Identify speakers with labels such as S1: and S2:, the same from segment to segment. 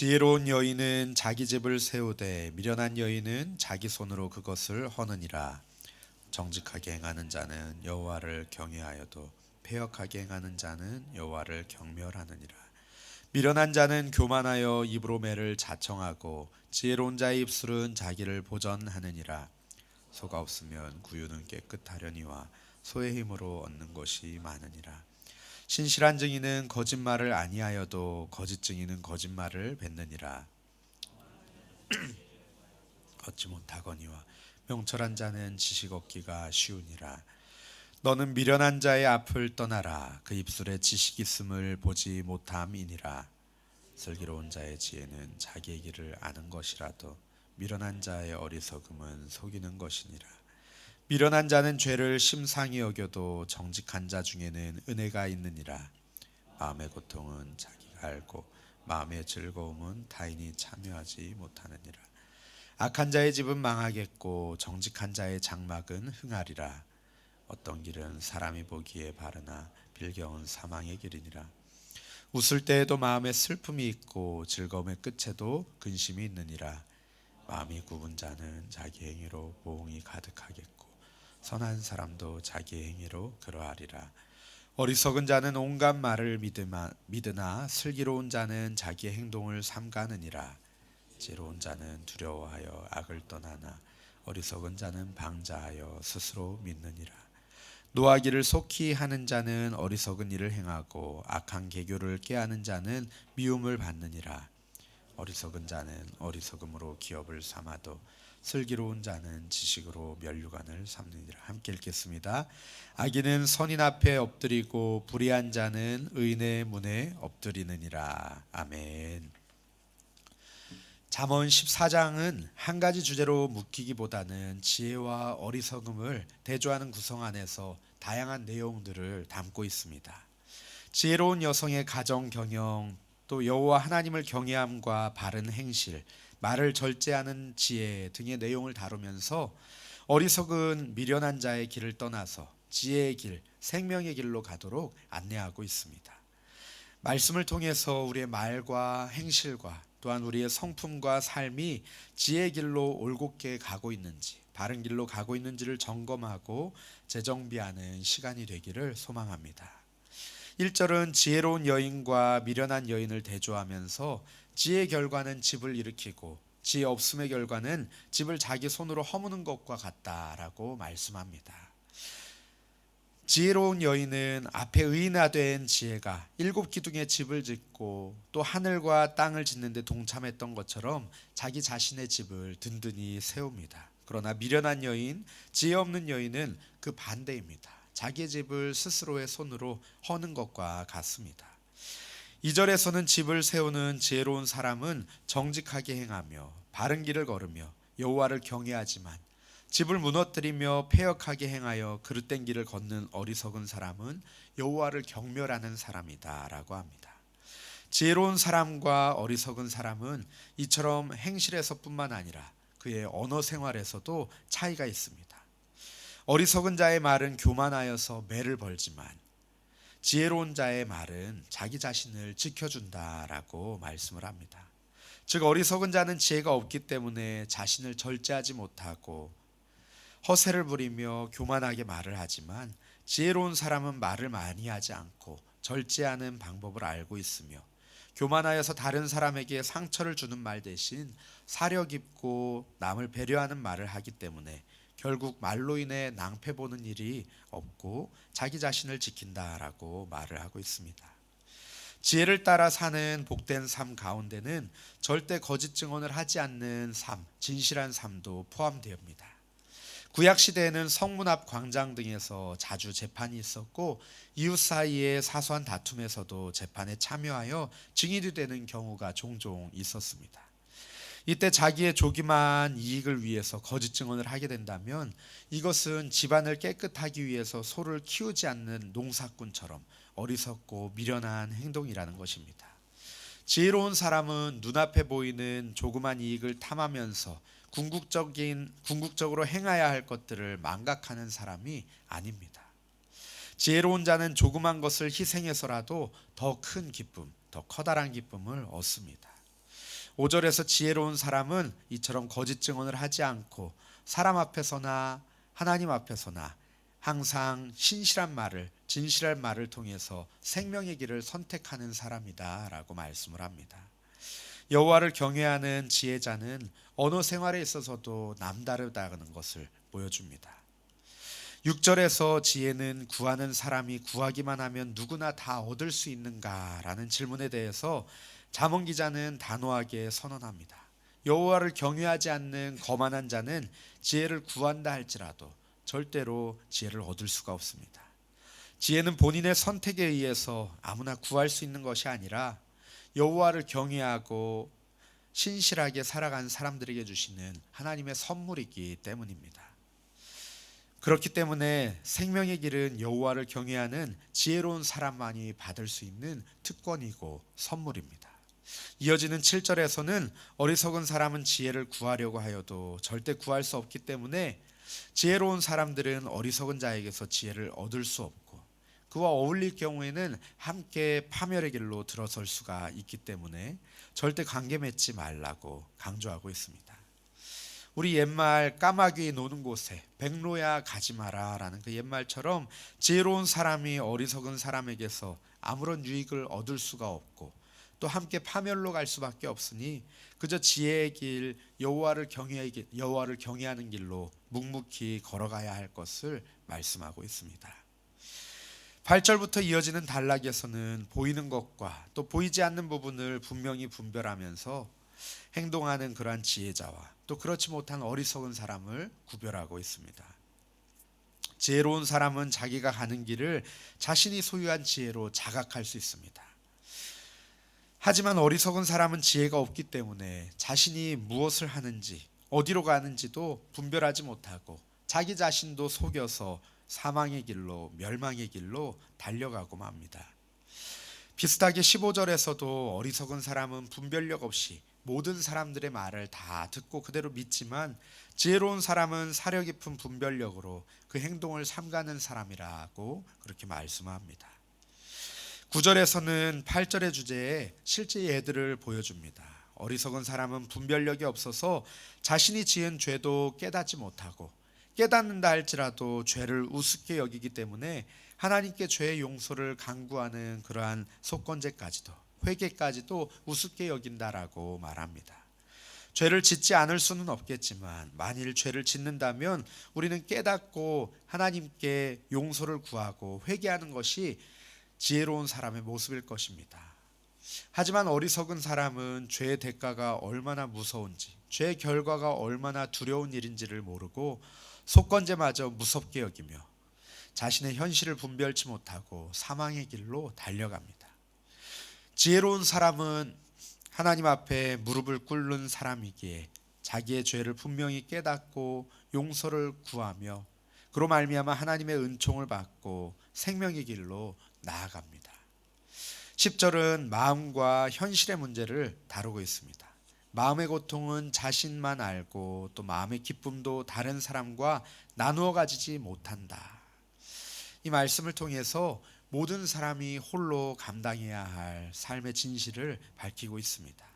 S1: 지혜로운 여인은 자기 집을 세우되 미련한 여인은 자기 손으로 그것을 허느니라. 정직하게 행하는 자는 여호와를 경외하여도 패역하게 행하는 자는 여호와를 경멸하느니라. 미련한 자는 교만하여 입으로 매를 자청하고 지혜로운 자의 입술은 자기를 보전하느니라. 소가 없으면 구유는 깨끗하려니와 소의 힘으로 얻는 것이 많으니라. 신실한 증인은 거짓말을 아니하여도 거짓 증인은 거짓말을 뱉느니라. 얻지 못하거니와 명철한 자는 지식 얻기가 쉬우니라. 너는 미련한 자의 앞을 떠나라. 그 입술에 지식 있음을 보지 못함이니라. 슬기로운 자의 지혜는 자기의 길을 아는 것이라도 미련한 자의 어리석음은 속이는 것이니라. 미련한 자는 죄를 심상히 여겨도 정직한 자 중에는 은혜가 있느니라. 마음의 고통은 자기가 알고 마음의 즐거움은 타인이 참여하지 못하느니라. 악한 자의 집은 망하겠고 정직한 자의 장막은 흥하리라. 어떤 길은 사람이 보기에 바르나 빌경은 사망의 길이니라. 웃을 때에도 마음에 슬픔이 있고 즐거움의 끝에도 근심이 있느니라. 마음이 굽은 자는 자기 행위로 모흥이 가득하겠고 선한 사람도 자기 행위로 그러하리라. 어리석은 자는 온갖 말을 믿으나 슬기로운 자는 자기의 행동을 삼가느니라. 지혜로운 자는 두려워하여 악을 떠나나 어리석은 자는 방자하여 스스로 믿느니라. 노하기를 속히 하는 자는 어리석은 일을 행하고 악한 계교를 꾀하는 자는 미움을 받느니라. 어리석은 자는 어리석음으로 기업을 삼아도 슬기로운 자는 지식으로 면류관을 삼느니라. 함께 읽겠습니다. 악인은 선인 앞에 엎드리고 불의한 자는 의인의 문에 엎드리느니라. 아멘. 잠언 14장은 한 가지 주제로 묶이기보다는 지혜와 어리석음을 대조하는 구성 안에서 다양한 내용들을 담고 있습니다. 지혜로운 여성의 가정 경영, 또 여호와 하나님을 경외함과 바른 행실, 말을 절제하는 지혜 등의 내용을 다루면서 어리석은 미련한 자의 길을 떠나서 지혜의 길, 생명의 길로 가도록 안내하고 있습니다. 말씀을 통해서 우리의 말과 행실과 또한 우리의 성품과 삶이 지혜의 길로 올곧게 가고 있는지, 바른 길로 가고 있는지를 점검하고 재정비하는 시간이 되기를 소망합니다. 1절은 지혜로운 여인과 미련한 여인을 대조하면서 지혜의 결과는 집을 일으키고 지혜 없음의 결과는 집을 자기 손으로 허무는 것과 같다라고 말씀합니다. 지혜로운 여인은 앞에 의인화된 지혜가 7기둥의 집을 짓고 또 하늘과 땅을 짓는 데 동참했던 것처럼 자기 자신의 집을 든든히 세웁니다. 그러나 미련한 여인, 지혜 없는 여인은 그 반대입니다. 자기의 집을 스스로의 손으로 허는 것과 같습니다. 2절에서는 집을 세우는 지혜로운 사람은 정직하게 행하며 바른 길을 걸으며 여호와를 경외하지만 집을 무너뜨리며 패역하게 행하여 그릇된 길을 걷는 어리석은 사람은 여호와를 경멸하는 사람이다 라고 합니다. 지혜로운 사람과 어리석은 사람은 이처럼 행실에서뿐만 아니라 그의 언어 생활에서도 차이가 있습니다. 어리석은 자의 말은 교만하여서 매를 벌지만 지혜로운 자의 말은 자기 자신을 지켜준다라고 말씀을 합니다. 즉 어리석은 자는 지혜가 없기 때문에 자신을 절제하지 못하고 허세를 부리며 교만하게 말을 하지만 지혜로운 사람은 말을 많이 하지 않고 절제하는 방법을 알고 있으며 교만하여서 다른 사람에게 상처를 주는 말 대신 사려 깊고 남을 배려하는 말을 하기 때문에 결국 말로 인해 낭패 보는 일이 없고 자기 자신을 지킨다라고 말을 하고 있습니다. 지혜를 따라 사는 복된 삶 가운데는 절대 거짓 증언을 하지 않는 삶, 진실한 삶도 포함됩니다. 구약 시대에는 성문 앞 광장 등에서 자주 재판이 있었고 이웃 사이의 사소한 다툼에서도 재판에 참여하여 증인이 되는 경우가 종종 있었습니다. 이때 자기의 조기만 이익을 위해서 거짓 증언을 하게 된다면 이것은 집안을 깨끗하기 위해서 소를 키우지 않는 농사꾼처럼 어리석고 미련한 행동이라는 것입니다. 지혜로운 사람은 눈앞에 보이는 조그만 이익을 탐하면서 궁극적으로 행해야 할 것들을 망각하는 사람이 아닙니다. 지혜로운 자는 조그만 것을 희생해서라도 더 큰 기쁨, 더 커다란 기쁨을 얻습니다. 5절에서 지혜로운 사람은 이처럼 거짓 증언을 하지 않고 사람 앞에서나 하나님 앞에서나 항상 신실한 말을, 진실한 말을 통해서 생명의 길을 선택하는 사람이다 라고 말씀을 합니다. 여호와를 경외하는 지혜자는 언어 생활에 있어서도 남다르다는 것을 보여줍니다. 6절에서 지혜는 구하는 사람이 구하기만 하면 누구나 다 얻을 수 있는가라는 질문에 대해서 잠언 기자는 단호하게 선언합니다. 여호와를 경외하지 않는 거만한 자는 지혜를 구한다 할지라도 절대로 지혜를 얻을 수가 없습니다. 지혜는 본인의 선택에 의해서 아무나 구할 수 있는 것이 아니라 여호와를 경외하고 신실하게 살아간 사람들에게 주시는 하나님의 선물이기 때문입니다. 그렇기 때문에 생명의 길은 여호와를 경외하는 지혜로운 사람만이 받을 수 있는 특권이고 선물입니다. 이어지는 7절에서는 어리석은 사람은 지혜를 구하려고 하여도 절대 구할 수 없기 때문에 지혜로운 사람들은 어리석은 자에게서 지혜를 얻을 수 없고 그와 어울릴 경우에는 함께 파멸의 길로 들어설 수가 있기 때문에 절대 관계 맺지 말라고 강조하고 있습니다. 우리 옛말 까마귀 노는 곳에 백로야 가지 마라 라는 그 옛말처럼 지혜로운 사람이 어리석은 사람에게서 아무런 유익을 얻을 수가 없고 또 함께 파멸로 갈 수밖에 없으니 그저 지혜의 길, 여호와를 경외하는 길로 묵묵히 걸어가야 할 것을 말씀하고 있습니다. 8절부터 이어지는 단락에서는 보이는 것과 또 보이지 않는 부분을 분명히 분별하면서 행동하는 그러한 지혜자와 또 그렇지 못한 어리석은 사람을 구별하고 있습니다. 지혜로운 사람은 자기가 가는 길을 자신이 소유한 지혜로 자각할 수 있습니다. 하지만 어리석은 사람은 지혜가 없기 때문에 자신이 무엇을 하는지 어디로 가는지도 분별하지 못하고 자기 자신도 속여서 사망의 길로 멸망의 길로 달려가고 맙니다. 비슷하게 15절에서도 어리석은 사람은 분별력 없이 모든 사람들의 말을 다 듣고 그대로 믿지만 지혜로운 사람은 사려 깊은 분별력으로 그 행동을 삼가는 사람이라고 그렇게 말씀합니다. 9절에서는 8절의 주제에 실제 예들을 보여줍니다. 어리석은 사람은 분별력이 없어서 자신이 지은 죄도 깨닫지 못하고 깨닫는다 할지라도 죄를 우습게 여기기 때문에 하나님께 죄의 용서를 간구하는 그러한 속건제까지도 회개까지도 우습게 여긴다라고 말합니다. 죄를 짓지 않을 수는 없겠지만 만일 죄를 짓는다면 우리는 깨닫고 하나님께 용서를 구하고 회개하는 것이 지혜로운 사람의 모습일 것입니다. 하지만 어리석은 사람은 죄의 대가가 얼마나 무서운지, 죄의 결과가 얼마나 두려운 일인지를 모르고 속건제마저 무섭게 여기며 자신의 현실을 분별치 못하고 사망의 길로 달려갑니다. 지혜로운 사람은 하나님 앞에 무릎을 꿇는 사람이기에 자기의 죄를 분명히 깨닫고 용서를 구하며 그로 말미암아 하나님의 은총을 받고 생명의 길로 나아갑니다. 10절은 마음과 현실의 문제를 다루고 있습니다. 마음의 고통은 자신만 알고 또 마음의 기쁨도 다른 사람과 나누어 가지지 못한다. 이 말씀을 통해서 모든 사람이 홀로 감당해야 할 삶의 진실을 밝히고 있습니다.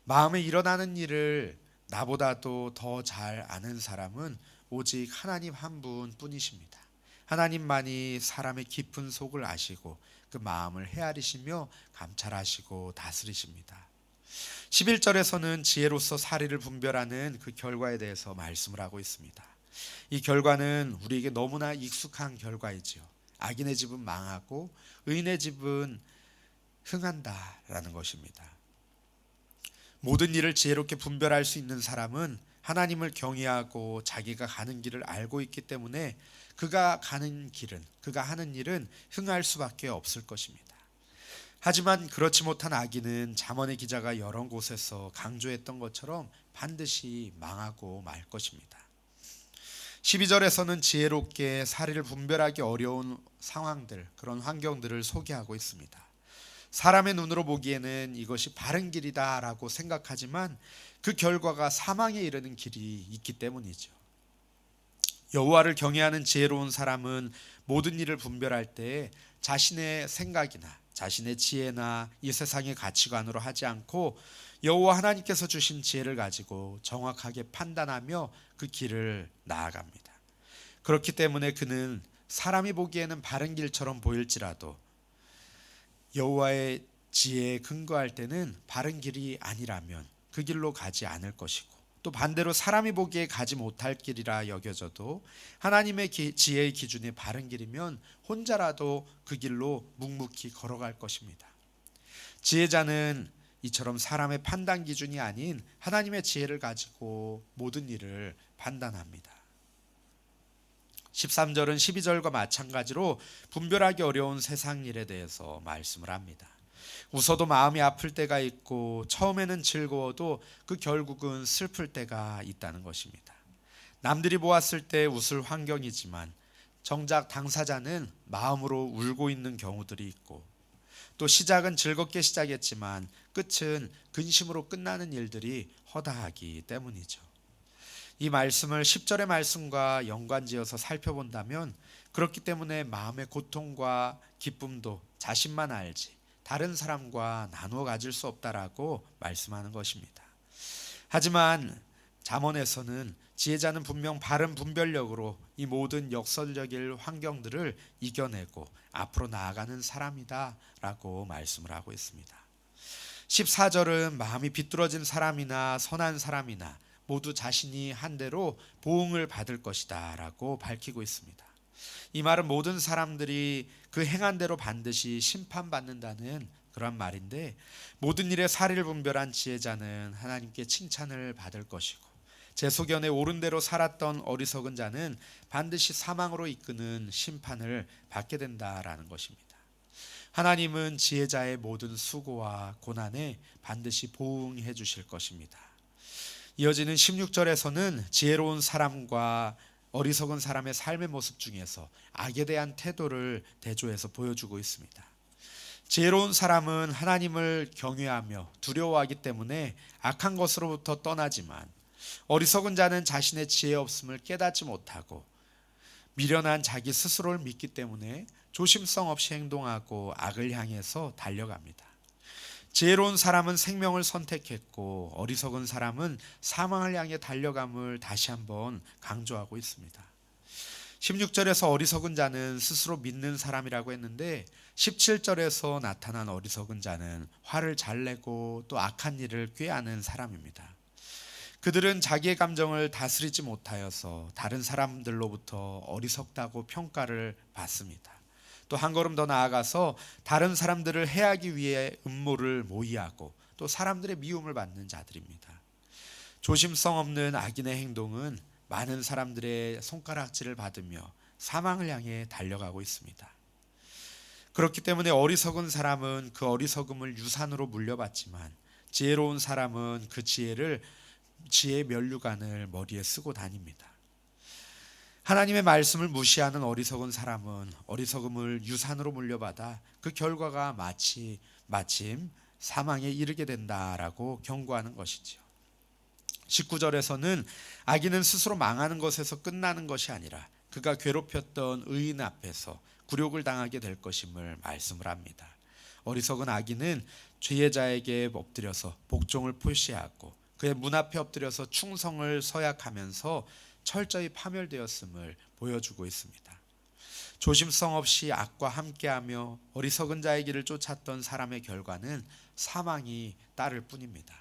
S1: 마음에 일어나는 일을 나보다도 더 잘 아는 사람은 오직 하나님 한 분뿐이십니다. 하나님만이 사람의 깊은 속을 아시고 그 마음을 헤아리시며 감찰하시고 다스리십니다. 11절에서는 지혜로서 사리를 분별하는 그 결과에 대해서 말씀을 하고 있습니다. 이 결과는 우리에게 너무나 익숙한 결과이지요. 악인의 집은 망하고 의인의 집은 흥한다라는 것입니다. 모든 일을 지혜롭게 분별할 수 있는 사람은 하나님을 경외하고 자기가 가는 길을 알고 있기 때문에 그가 가는 길은, 그가 하는 일은 흥할 수밖에 없을 것입니다. 하지만 그렇지 못한 악인은 잠언의 기자가 여러 곳에서 강조했던 것처럼 반드시 망하고 말 것입니다. 12절에서는 지혜롭게 사리를 분별하기 어려운 상황들, 그런 환경들을 소개하고 있습니다. 사람의 눈으로 보기에는 이것이 바른 길이다라고 생각하지만 그 결과가 사망에 이르는 길이 있기 때문이죠. 여호와를 경외하는 지혜로운 사람은 모든 일을 분별할 때 자신의 생각이나 자신의 지혜나 이 세상의 가치관으로 하지 않고 여호와 하나님께서 주신 지혜를 가지고 정확하게 판단하며 그 길을 나아갑니다. 그렇기 때문에 그는 사람이 보기에는 바른 길처럼 보일지라도 여호와의 지혜에 근거할 때는 바른 길이 아니라면 그 길로 가지 않을 것이고, 또 반대로 사람이 보기에 가지 못할 길이라 여겨져도 하나님의 지혜의 기준이 바른 길이면 혼자라도 그 길로 묵묵히 걸어갈 것입니다. 지혜자는 이처럼 사람의 판단 기준이 아닌 하나님의 지혜를 가지고 모든 일을 판단합니다. 13절은 12절과 마찬가지로 분별하기 어려운 세상 일에 대해서 말씀을 합니다. 웃어도 마음이 아플 때가 있고 처음에는 즐거워도 그 결국은 슬플 때가 있다는 것입니다. 남들이 보았을 때 웃을 환경이지만 정작 당사자는 마음으로 울고 있는 경우들이 있고, 또 시작은 즐겁게 시작했지만 끝은 근심으로 끝나는 일들이 허다하기 때문이죠. 이 말씀을 10절의 말씀과 연관지어서 살펴본다면 그렇기 때문에 마음의 고통과 기쁨도 자신만 알지 다른 사람과 나누어 가질 수 없다라고 말씀하는 것입니다. 하지만 잠언에서는 지혜자는 분명 바른 분별력으로 이 모든 역설적인 환경들을 이겨내고 앞으로 나아가는 사람이다 라고 말씀을 하고 있습니다. 14절은 마음이 비뚤어진 사람이나 선한 사람이나 모두 자신이 한 대로 보응을 받을 것이다 라고 밝히고 있습니다. 이 말은 모든 사람들이 그 행한 대로 반드시 심판받는다는 그런 말인데, 모든 일에 사리를 분별한 지혜자는 하나님께 칭찬을 받을 것이고, 제 소견에 옳은 대로 살았던 어리석은 자는 반드시 사망으로 이끄는 심판을 받게 된다라는 것입니다. 하나님은 지혜자의 모든 수고와 고난에 반드시 보응해 주실 것입니다. 이어지는 16절에서는 지혜로운 사람과 어리석은 사람의 삶의 모습 중에서 악에 대한 태도를 대조해서 보여주고 있습니다. 지혜로운 사람은 하나님을 경외하며 두려워하기 때문에 악한 것으로부터 떠나지만, 어리석은 자는 자신의 지혜 없음을 깨닫지 못하고 미련한 자기 스스로를 믿기 때문에 조심성 없이 행동하고 악을 향해서 달려갑니다. 지혜로운 사람은 생명을 선택했고 어리석은 사람은 사망을 향해 달려감을 다시 한번 강조하고 있습니다. 16절에서 어리석은 자는 스스로 믿는 사람이라고 했는데 17절에서 나타난 어리석은 자는 화를 잘 내고 또 악한 일을 꾀하는 사람입니다. 그들은 자기의 감정을 다스리지 못하여서 다른 사람들로부터 어리석다고 평가를 받습니다. 또 한 걸음 더 나아가서 다른 사람들을 해하기 위해 음모를 모의하고 또 사람들의 미움을 받는 자들입니다. 조심성 없는 악인의 행동은 많은 사람들의 손가락질을 받으며 사망을 향해 달려가고 있습니다. 그렇기 때문에 어리석은 사람은 그 어리석음을 유산으로 물려받지만, 지혜로운 사람은 그 지혜의 면류관을 머리에 쓰고 다닙니다. 하나님의 말씀을 무시하는 어리석은 사람은 어리석음을 유산으로 물려받아 그 결과가 마침 사망에 이르게 된다라고 경고하는 것이죠. 19절에서는 악인은 스스로 망하는 것에서 끝나는 것이 아니라 그가 괴롭혔던 의인 앞에서 굴욕을 당하게 될 것임을 말씀을 합니다. 어리석은 악인은 죄자에게 엎드려서 복종을 표시하고 그의 문 앞에 엎드려서 충성을 서약하면서 철저히 파멸되었음을 보여주고 있습니다. 조심성 없이 악과 함께하며 어리석은 자의 길을 쫓았던 사람의 결과는 사망이 따를 뿐입니다.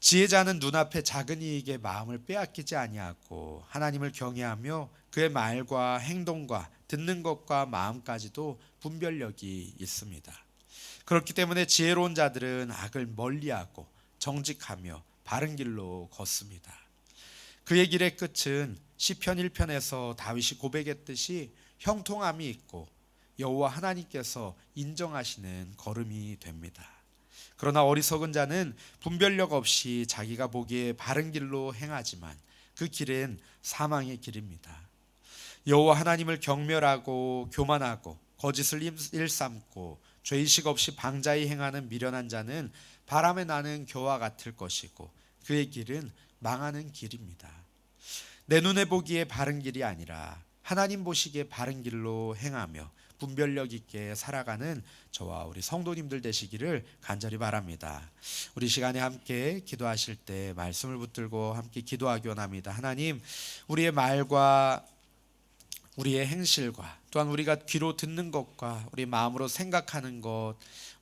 S1: 지혜자는 눈앞의 작은 이익에 마음을 빼앗기지 아니하고 하나님을 경외하며 그의 말과 행동과 듣는 것과 마음까지도 분별력이 있습니다. 그렇기 때문에 지혜로운 자들은 악을 멀리하고 정직하며 바른 길로 걷습니다. 그의 길의 끝은 시편 1편에서 다윗이 고백했듯이 형통함이 있고 여호와 하나님께서 인정하시는 걸음이 됩니다. 그러나 어리석은 자는 분별력 없이 자기가 보기에 바른 길로 행하지만 그 길은 사망의 길입니다. 여호와 하나님을 경멸하고 교만하고 거짓을 일삼고 죄의식 없이 방자히 행하는 미련한 자는 바람에 나는 겨와 같을 것이고 그의 길은 망하는 길입니다. 내 눈에 보기에 바른 길이 아니라 하나님 보시기에 바른 길로 행하며 분별력 있게 살아가는 저와 우리 성도님들 되시기를 간절히 바랍니다. 우리 시간에 함께 기도하실 때 말씀을 붙들고 함께 기도하기 원합니다. 하나님, 우리의 말과 우리의 행실과 또한 우리가 귀로 듣는 것과 우리 마음으로 생각하는 것,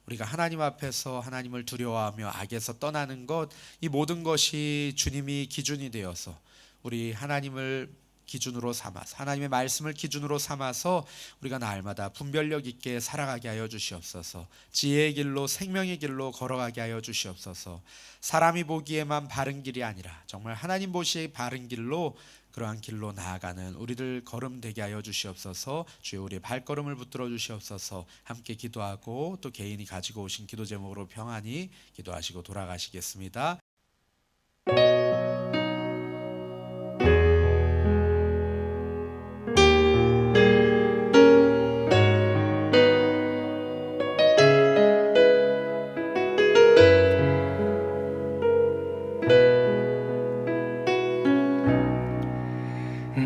S1: 우리가 하나님 앞에서 하나님을 두려워하며 악에서 떠나는 것, 이 모든 것이 주님이 기준이 되어서 우리 하나님을 기준으로 삼아서 하나님의 말씀을 기준으로 삼아서 우리가 날마다 분별력 있게 살아가게 하여 주시옵소서. 지혜의 길로 생명의 길로 걸어가게 하여 주시옵소서. 사람이 보기에만 바른 길이 아니라 정말 하나님 보시기에 바른 길로, 그러한 길로 나아가는 우리들 걸음 되게 하여 주시옵소서. 주여 우리의 발걸음을 붙들어 주시옵소서. 함께 기도하고 또 개인이 가지고 오신 기도 제목으로 평안히 기도하시고 돌아가시겠습니다.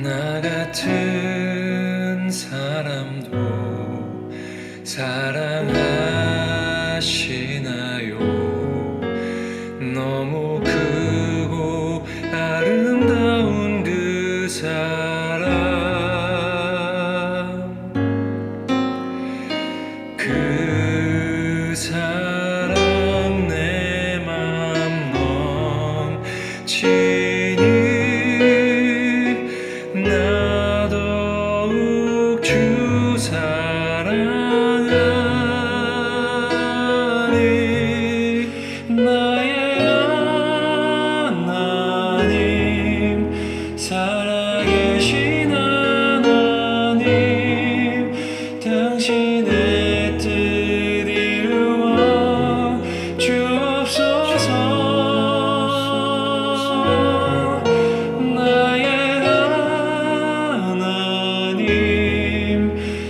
S2: 나 같은 사람도 사랑하시나요? 너무 크고 아름다운 그 사랑, 그 사랑 내 맘 넘치니 나 더욱 주 사랑하니 나의 하나님, 살아계신 하나님, 당신의 뜻 이루어 주옵소서.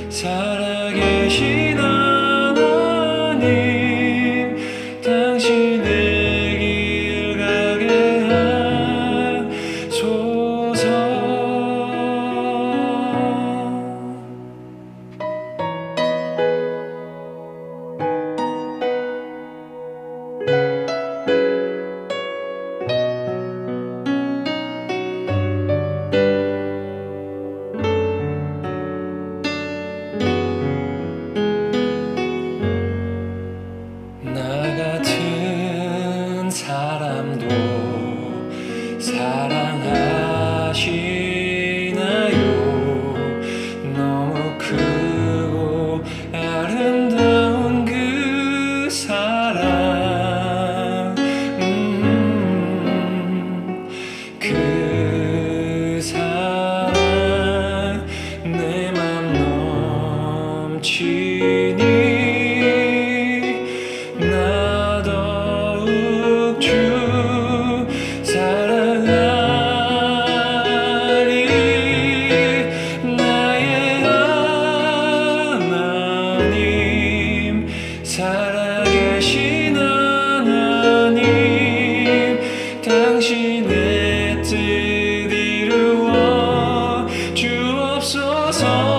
S2: 살아계신 하나님, 당신의 길 가게 하소서. 나 같은 사람도 사랑하시나요? 너무 크고 아름다운 그 사랑, 그 사랑 내 맘 넘치니 나 더욱 주 사랑하리. 나의 하나님, 살아계신 하나님, 당신의 뜻 이루어 주옵소서.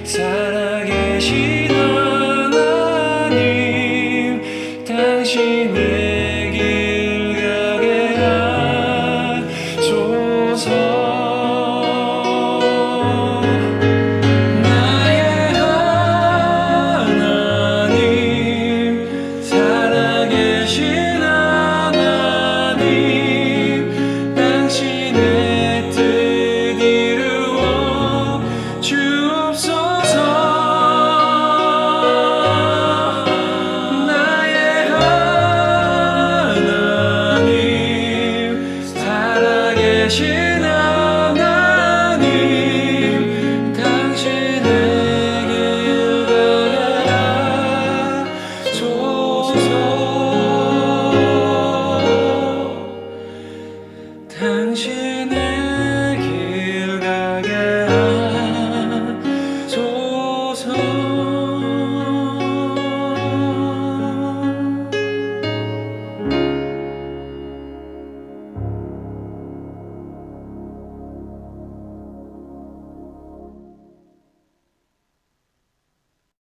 S2: 살아계신 하나님, 당신의 길 가게 하소서. 나의 하나님, 살아계신 하나님, 당신의 뜻 이루어 주옵소서. 나의 하나님, 살아계신 하나님, 당신의 길 가게 하소서. 당신